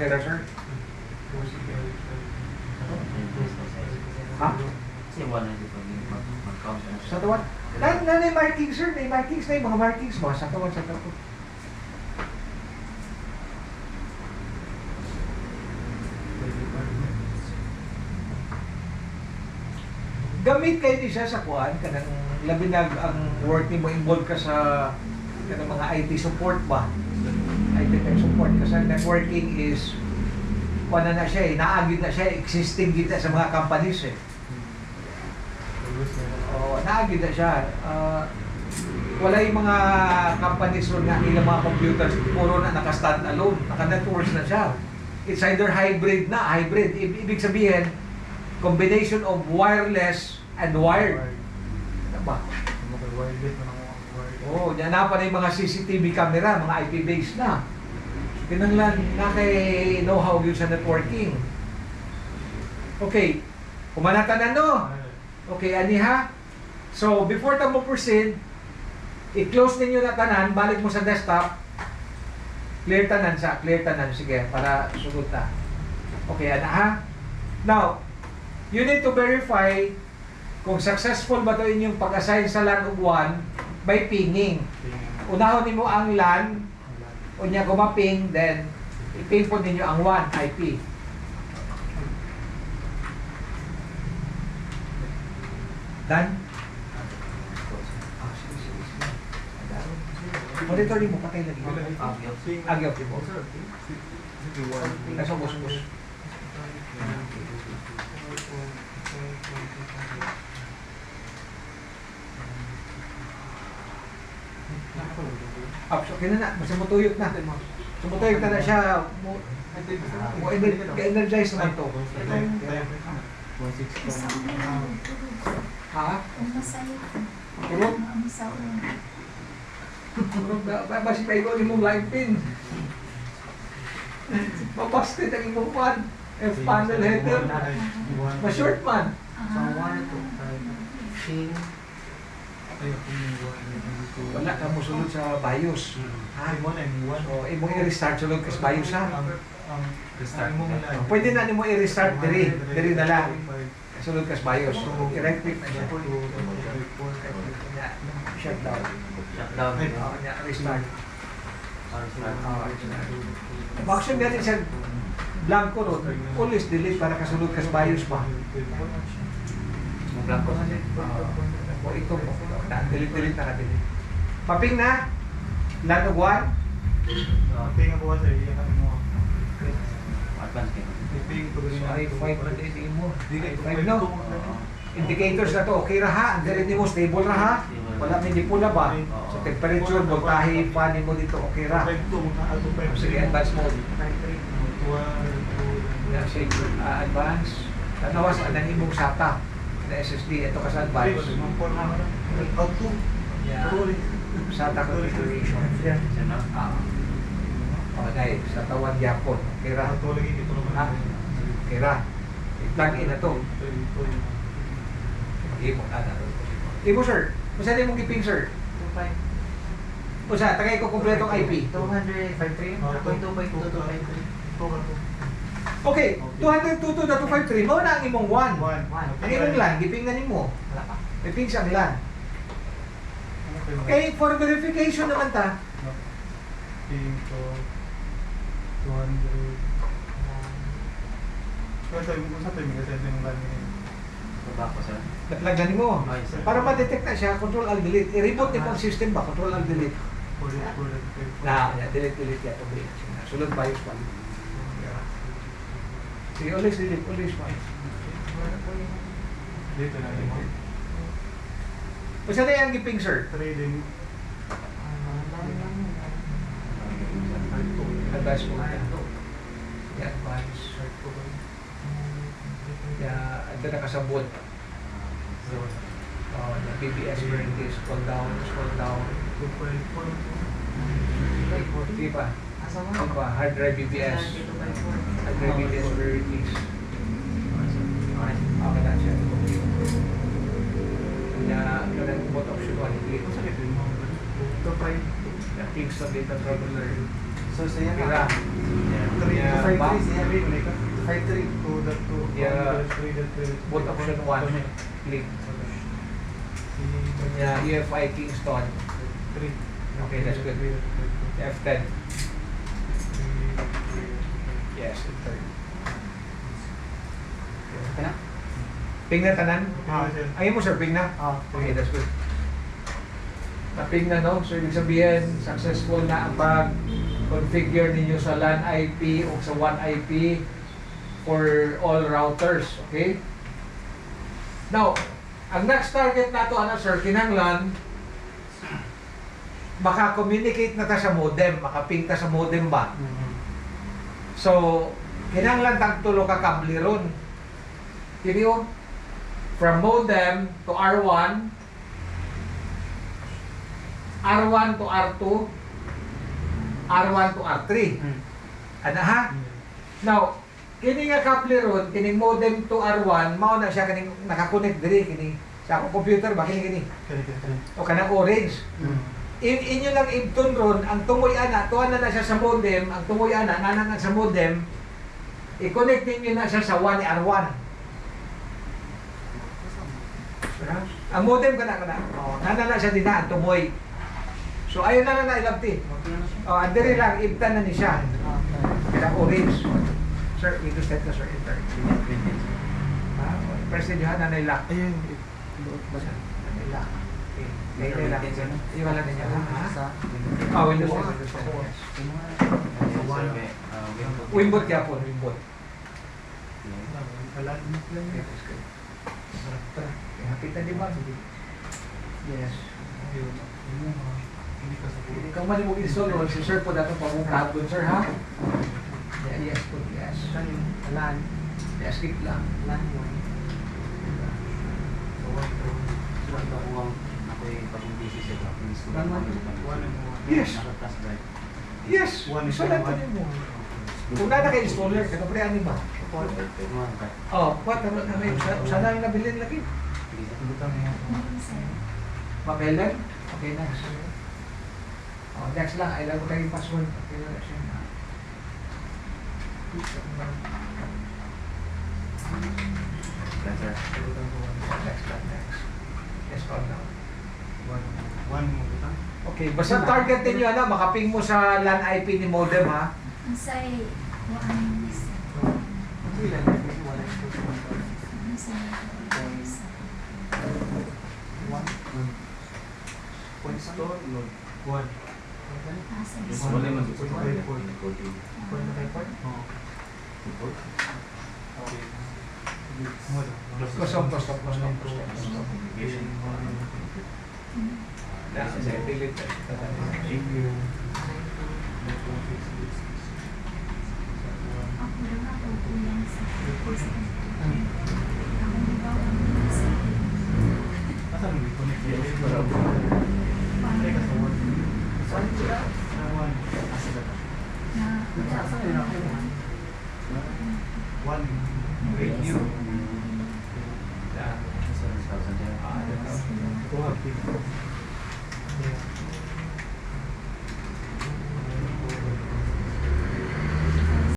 Okay na, sir? Ha? Kasi wala na dito mag-count na Sa tawan? Na markings, sir. May markings na yung mga markings mo. Sa tawan, sa tawan. Gamit kayo di siya sa kuhan, kanang labi na ang work ni mo involved ka sa kanang mga IT support ba? IT tech support kasi networking is kuha na siya eh, naagid na siya, existing kita sa mga companies eh. Oh, naagid na siya. Wala yung mga companies ron nga ilang mga computers puro na naka-stand alone, naka-networks na siya. It's either hybrid na, hybrid. Ibig sabihin, combination of wireless and wired. Ano ba? Oh, yan na pa na yung mga CCTV camera, mga IP-based na. Kinanglan na kay know-how yun sa networking. Okay, kumanatan na no? Okay, aniha. So, before ta mo proceed, i-close ninyo na tanan, balik mo sa desktop, clear tanan sa, clear tanan, sige, para sugot ta. Okay, ana ha? Now, you need to verify kung successful ba ito inyong pag-assign sa LAN of 1 by pinging. Unahon nimo ang LAN, unya kumaping, then iping po ninyo ang 1 IP. Done? Monitor mo, patay lagi. Agyaw mo. Nasa bus-bus. Okay na, basta mutuyok na. Sumutuyok na siya. Energize naman to. Ha? Kurot? Basi pa ikaw yung mong line pin. Mabasket ang imong pan. F-panel header. Ma-short man. Wala ka mo sulod sa BIOS. Ha? So, imong i-restart sulod ka sa BIOS ha? Pwede na mo i-restart diri na lang. Sulod ka sa BIOS. I-right-click na siya. Shutdown. Shutdown. Restart. Action natin siya blanco ron. Always delete para kasulod ka sa BIOS ba? Blanco na din. O ito po. Delete na natin. Paping na. LAN of 1. Ping ako sa iya mo. Advance kayo. So, i5 na din mo. i5 no? Indicators na to. Okay ra ha? Ang galit mo. Stable ra ha? Wala hindi pula ba? So, temperature, voltahe, fan mo dito. Okay ra. Sige, advance mode. Sige, advance. Tanawas, anang imong SATA na SSD. Ito ka sa advance. SATA configuration. Okay, sa tawag yapon. Okay ra. Ha? Okay ra. I-plug in na to. Imo sir, kung saan mong giping sir? O sa, tagay ko kompletong IP. 253? Okay, 222 na 253, mo na ang imong 1. Ang imong LAN, giping na nimo. May ping siyang LAN. Okay, for verification naman ta. Ping ko 200. Kaya sabi mo sa tayo, may kasi yung LAN niya. Baba ko sir. Naplagyan mo. Para ma-detect na siya, control alt delete. I-reboot niyo ang system ba? Control alt delete. Na, delete yan. Sulod BIOS pa. Sige, always delete, always BIOS. Dito na yun. Basta na yung giping sir. Trading. Advance mo na. Yan, advance. Yan, ito nakasabot. Yung PBS varieties, scroll down. Di ba? Di ba? Hard drive BBS. Hard drive BBS varieties. Okay na siya. Kaya umot option 1. Click sa Kingston Data Traveler. So saya Mira. nak 3 Yeah, to 5 ba? 3 saya beli mereka 5 3 Yeah. Both option 1. Click. Yeah, EFI Kingston. Okay, that's good. F10. Yes, enter. Okay na? Ping na tanan? Ah, sir. Ayun mo sir, ping na? Okay, that's good. Na-ping na, no? So, ibig sabihin, successful na ang pag-configure ninyo sa LAN IP o sa WAN IP for all routers, okay? Now, ang next target nato, ano sir, kinanglan, maka-communicate na ta sa modem, maka-ping ta sa modem ba? So, kinanglan tagtulo ka kable ron. Kini o, from modem to R1, R1 to R2, R1 to R3. Ano ha? Now, kini nga kable ron, kining modem to R1, mao na siya kining nakakonect diri kini sa akong computer ba kini o kanang orange. Inyo lang ibton ron ang tungoy ana, tuwa na siya sa modem, ang tungoy ana nanangan sa modem, i-connect ninyo na siya sa WAN R1. Ang modem kana nanana siya din na ang tumoy. So ayun na ilabti. Oh, andiri lang ibtan na ni siya. Kaya orange. Sir, Windows 10 na sir, enter. Press din yun, nanay lock. Ayun. Nanay lock. Okay, nanay lock. Iwan lang niya. Ah, Windows 10, Windows 10. Wimbot kaya po, Wimbot. Okay, that's good. Nakita di ba? Yes. Ikaw man mo install ron, si sir po dapat pamukha doon sir ha? Yeah, yes po, yes. LAN. Yes, click lang. LAN. Yes. Yes. Install lang po mo. Kung na naka-installer, kanapriyanin ba? Oh, what? Sana yung nabilin lagi. Mapelen? Okay, next. Oh, next lang. Ay lang ko tayong password. Okay, next yun. Next lang, next. Yes, call now. Okay, basta target ninyo, ano, makaping mo sa LAN IP ni modem, ha? Say, one is Kosong. Delete. ako lang ako kulang sa ako nagawa sa Radio. Yeah. Sa 1,000 Ah, I don't know.